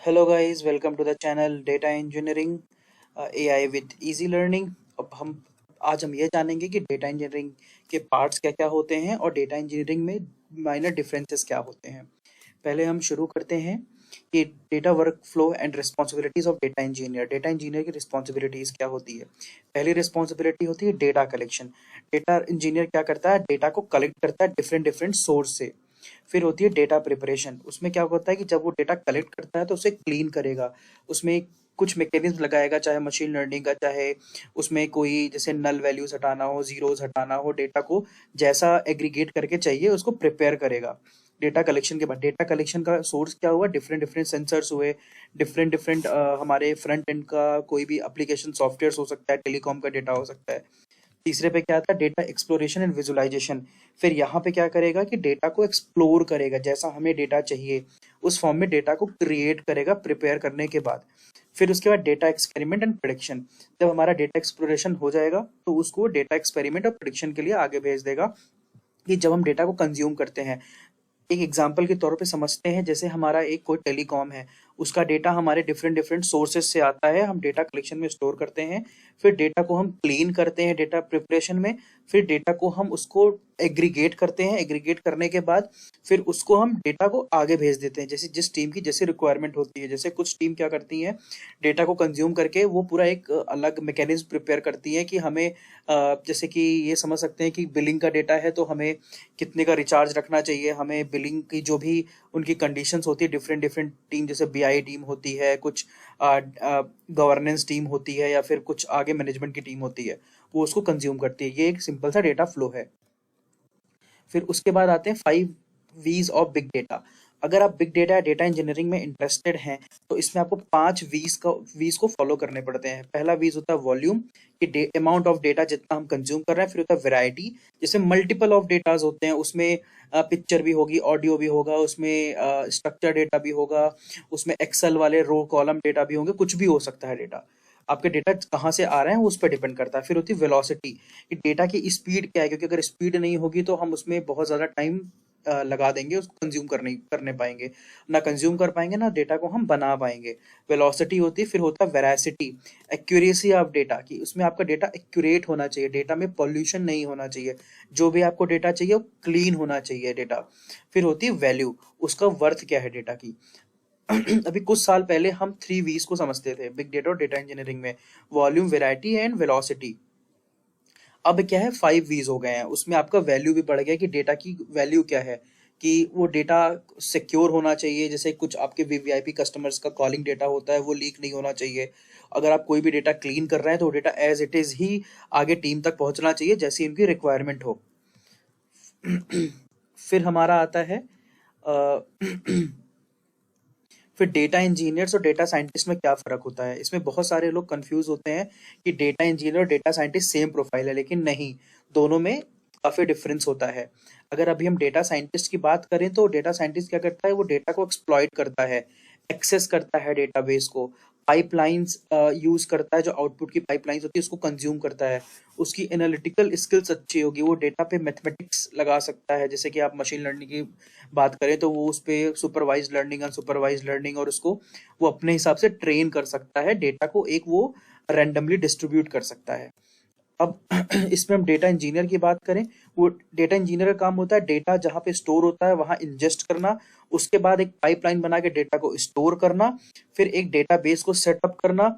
Hello guys, welcome to the channel data engineering AI with easy learning. अब हम ये जानेंगे कि डेटा इंजीनियरिंग के पार्ट्स क्या क्या होते हैं और डेटा इंजीनियरिंग में माइनर डिफरेंसेस क्या होते हैं। पहले हम शुरू करते हैं कि data work flow and responsibilities of data engineer की रिस्पॉन्सिबिलिटीज क्या होती है। पहली रिस्पॉन्सिबिलिटी होती है डेटा कलेक्शन। डेटा इंजीनियर क्या करता है, डेटा को कलेक्ट करता है डिफरेंट डिफरेंट सोर्स से। फिर होती है डेटा प्रिपरेशन। उसमें क्या होता है कि जब वो डेटा कलेक्ट करता है तो उसे क्लीन करेगा, उसमें कुछ मैकेनिज्म लगाएगा, चाहे मशीन लर्निंग का, चाहे उसमें कोई जैसे नल वैल्यूज हटाना हो, जीरोस हटाना हो, डेटा को जैसा एग्रीगेट करके चाहिए उसको प्रिपेयर करेगा। डेटा कलेक्शन के बाद डेटा कलेक्शन का सोर्स क्या हुआ, डिफरेंट डिफरेंट सेंसर्स हुए, डिफरेंट डिफरेंट हमारे फ्रंट एंड का कोई भी एप्लीकेशन सॉफ्टवेयर हो सकता है, टेलीकॉम का डेटा हो सकता है। तीसरे पे क्या आता है, डेटा एक्सप्लोरेशन एंड विजुअलाइजेशन। फिर यहाँ पे क्या करेगा कि डेटा को एक्सप्लोर करेगा, जैसा हमें डेटा चाहिए उस फॉर्म में डेटा को क्रिएट करेगा प्रिपेयर करने के बाद। फिर उसके बाद डेटा एक्सपेरिमेंट एंड प्रेडिक्शन। जब हमारा डेटा एक्सप्लोरेशन हो जाएगा तो उसको डेटा एक्सपेरिमेंट और प्रेडिक्शन के लिए आगे भेज देगा। कि जब हम डेटा को कंज्यूम करते हैं, एक एग्जाम्पल के तौर पे समझते हैं, जैसे हमारा एक कोई टेलीकॉम है, उसका डेटा हमारे डिफरेंट डिफरेंट सोर्सेज से आता है, हम डेटा कलेक्शन में स्टोर करते हैं। फिर डेटा को हम क्लीन करते हैं डेटा प्रिपरेशन में। फिर डेटा को हम उसको एग्रीगेट करते हैं, एग्रीगेट करने के बाद फिर उसको हम डेटा को आगे भेज देते हैं, जैसे जिस टीम की जैसे रिक्वायरमेंट होती है। जैसे कुछ टीम क्या करती है, डेटा को कंज्यूम करके वो पूरा एक अलग मैकेनिज्म प्रिपेयर करती है कि हमें जैसे कि ये समझ सकते हैं कि बिलिंग का डेटा है तो हमें कितने का रिचार्ज रखना चाहिए, हमें बिलिंग की जो भी उनकी कंडीशंस होती है, डिफरेंट डिफरेंट टीम, जैसे बीआई टीम होती है, कुछ गवर्नेंस टीम होती है, या फिर कुछ आगे मैनेजमेंट की टीम होती है, वो उसको कंज्यूम करती है। ये एक सिंपल सा डेटा फ्लो है। फिर उसके बाद आते हैं 5 वीज ऑफ बिग डेटा। अगर आप बिग डेटा या डेटा इंजीनियरिंग में इंटरेस्टेड हैं तो इसमें आपको 5 वीज को फॉलो करने पड़ते हैं। पहला वीज होता है वॉल्यूम, कि अमाउंट ऑफ डेटा जितना हम कंज्यूम कर रहे हैं। फिर होता है वैरायटी, जैसे मल्टीपल ऑफ डेटाज होते हैं, उसमें पिक्चर भी होगी, ऑडियो भी होगा, उसमें स्ट्रक्चर डेटा भी होगा, उसमें एक्सेल वाले रो कॉलम डेटा भी होंगे, कुछ भी हो सकता है डेटा। आपके डेटा कहाँ से आ रहे हैं वो उस पर डिपेंड करता है। फिर होती है वेलोसिटी, कि डेटा की स्पीड क्या है, क्योंकि अगर स्पीड नहीं होगी तो हम उसमें बहुत ज़्यादा टाइम लगा देंगे, उसको कंज्यूम करने करने पाएंगे, ना कंज्यूम कर पाएंगे, ना डेटा को हम बना पाएंगे। वेलोसिटी होती है। फिर होता है वेरासिटी, एक्यूरेसी ऑफ डेटा, की उसमें आपका डेटा एक्यूरेट होना चाहिए, डेटा में पॉल्यूशन नहीं होना चाहिए, जो भी आपको डेटा चाहिए वो क्लीन होना चाहिए डेटा। फिर होती है वैल्यू, उसका वर्थ क्या है डेटा की। अभी कुछ साल पहले हम 3 वीज को समझते थे बिग डेटा और डेटा इंजीनियरिंग में, वॉल्यूम, वेराइटी एंड वेलोसिटी। अब क्या है, 5 वीज हो गए हैं, उसमें आपका वैल्यू भी बढ़ गया कि डेटा की वैल्यू क्या है, कि वो डेटा सिक्योर होना चाहिए। जैसे कुछ आपके वीवीआईपी कस्टमर्स का कॉलिंग डेटा होता है, वो लीक नहीं होना चाहिए। अगर आप कोई भी डेटा क्लीन कर रहे हैं तो डेटा एज इट इज ही आगे टीम तक पहुंचना चाहिए, जैसी उनकी रिक्वायरमेंट हो। फिर हमारा आता है फिर डेटा इंजीनियर्स और डेटा साइंटिस्ट में क्या फ़र्क होता है। इसमें बहुत सारे लोग कंफ्यूज होते हैं कि डेटा इंजीनियर और डेटा साइंटिस्ट सेम प्रोफाइल है, लेकिन नहीं, दोनों में काफ़ी डिफरेंस होता है। अगर अभी हम डेटा साइंटिस्ट की बात करें तो डेटा साइंटिस्ट क्या करता है, वो डेटा को एक्सप्लॉइट करता है, एक्सेस करता है डेटाबेस को, पाइपलाइंस यूज करता है, जो आउटपुट की पाइपलाइंस होती है उसको कंज्यूम करता है। उसकी एनालिटिकल स्किल्स अच्छी होगी, वो डेटा पे मैथमेटिक्स लगा सकता है। जैसे कि आप मशीन लर्निंग की बात करें तो वो उस पे सुपरवाइज लर्निंग, अनसुपरवाइज लर्निंग, और उसको वो अपने हिसाब से ट्रेन कर सकता है, डेटा को एक वो रैंडमली डिस्ट्रीब्यूट कर सकता है। अब इसमें हम डेटा इंजीनियर की बात करें, वो डेटा इंजीनियर का काम होता है डेटा जहाँ पे स्टोर होता है वहां इंजेस्ट करना, उसके बाद एक पाइपलाइन बना के डेटा को स्टोर करना, फिर एक डेटाबेस को सेटअप करना,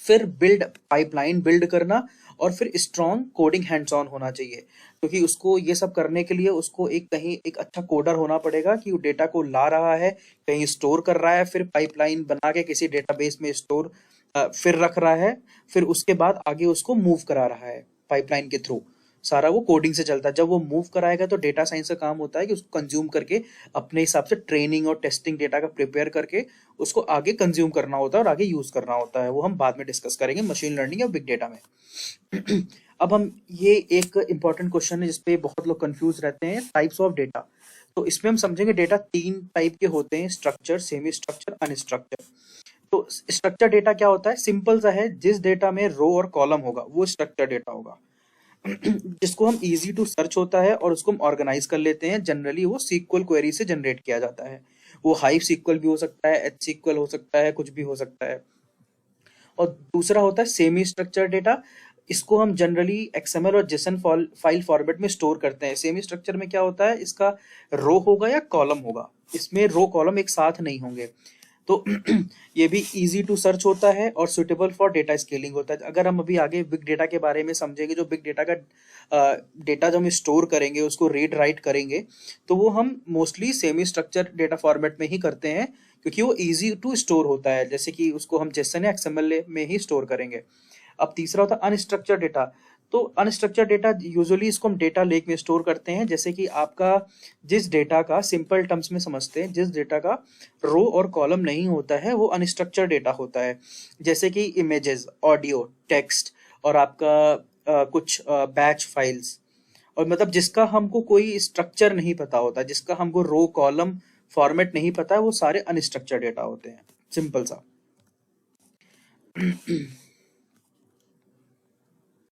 फिर पाइपलाइन बिल्ड करना, और फिर स्ट्रॉन्ग कोडिंग हैंड्स ऑन होना चाहिए। क्योंकि उसको ये सब करने के लिए उसको एक अच्छा कोडर होना पड़ेगा, कि वो डेटा को ला रहा है, कहीं स्टोर कर रहा है, फिर पाइपलाइन बना के किसी डेटाबेस में स्टोर फिर रख रहा है, फिर उसके बाद आगे उसको मूव करा रहा है पाइपलाइन के थ्रू। सारा वो कोडिंग से चलता है। जब वो मूव कराएगा तो डेटा साइंस का काम होता है कि उसको कंज्यूम करके अपने हिसाब से ट्रेनिंग और टेस्टिंग डेटा का प्रिपेयर करके उसको आगे कंज्यूम करना होता है और आगे यूज करना होता है। वो हम बाद में डिस्कस करेंगे मशीन लर्निंग या बिग डेटा में। अब हम ये एक इंपॉर्टेंट क्वेश्चन है जिसपे बहुत लोग कंफ्यूज रहते हैं, टाइप्स ऑफ डेटा। तो इसमें हम समझेंगे डेटा 3 टाइप के होते हैं, स्ट्रक्चर, सेमी स्ट्रक्चर, अनस्ट्रक्चर। तो स्ट्रक्चर डेटा क्या होता है, सिंपल सा है, जिस डेटा में रो और कॉलम होगा वो स्ट्रक्चर डेटा होगा। जिसको हम इजी टू सर्च होता है और उसको हम ऑर्गेनाइज कर लेते हैं, जनरली वो सीक्वल क्वेरी से जनरेट किया जाता है। वो हाइव सीक्वल भी हो सकता है, एच सीक्वल हो सकता है, कुछ भी हो सकता है। और दूसरा होता है सेमी स्ट्रक्चर डेटा। इसको हम जनरली एक्सएमएल और जेसन फाइल फॉर्मेट में स्टोर करते हैं। सेमी स्ट्रक्चर में क्या होता है, इसका रो होगा या कॉलम होगा, इसमें रो कॉलम एक साथ नहीं होंगे। तो ये भी इजी टू सर्च होता है और सुटेबल फॉर डेटा स्केलिंग होता है। अगर हम अभी आगे बिग डेटा के बारे में समझेंगे, जो बिग डेटा का डेटा जो हम स्टोर करेंगे, उसको रीड राइट करेंगे, तो वो हम mostly semi structure data format में ही करते हैं, क्योंकि वो इजी टू स्टोर होता है। जैसे कि उसको हम जेसन या एक्सएमएल में ही स्टोर करेंगे। अब तीसरा होता है अनस्ट्रक्चर्ड डेटा। तो अनस्ट्रक्चर्ड डेटा यूजुअली इसको हम डेटा लेक में स्टोर करते हैं। जैसे कि आपका जिस डेटा का, सिंपल टर्म्स में समझते हैं, जिस डेटा का रो और कॉलम नहीं होता है वो अनस्ट्रक्चर्ड डेटा होता है। जैसे कि इमेजेस, ऑडियो, टेक्स्ट और आपका कुछ बैच फाइल्स, और मतलब जिसका हमको कोई स्ट्रक्चर नहीं पता होता, जिसका हमको रो कॉलम फॉर्मेट नहीं पता है, वो सारे अनस्ट्रक्चर्ड डेटा होते हैं। सिंपल सा।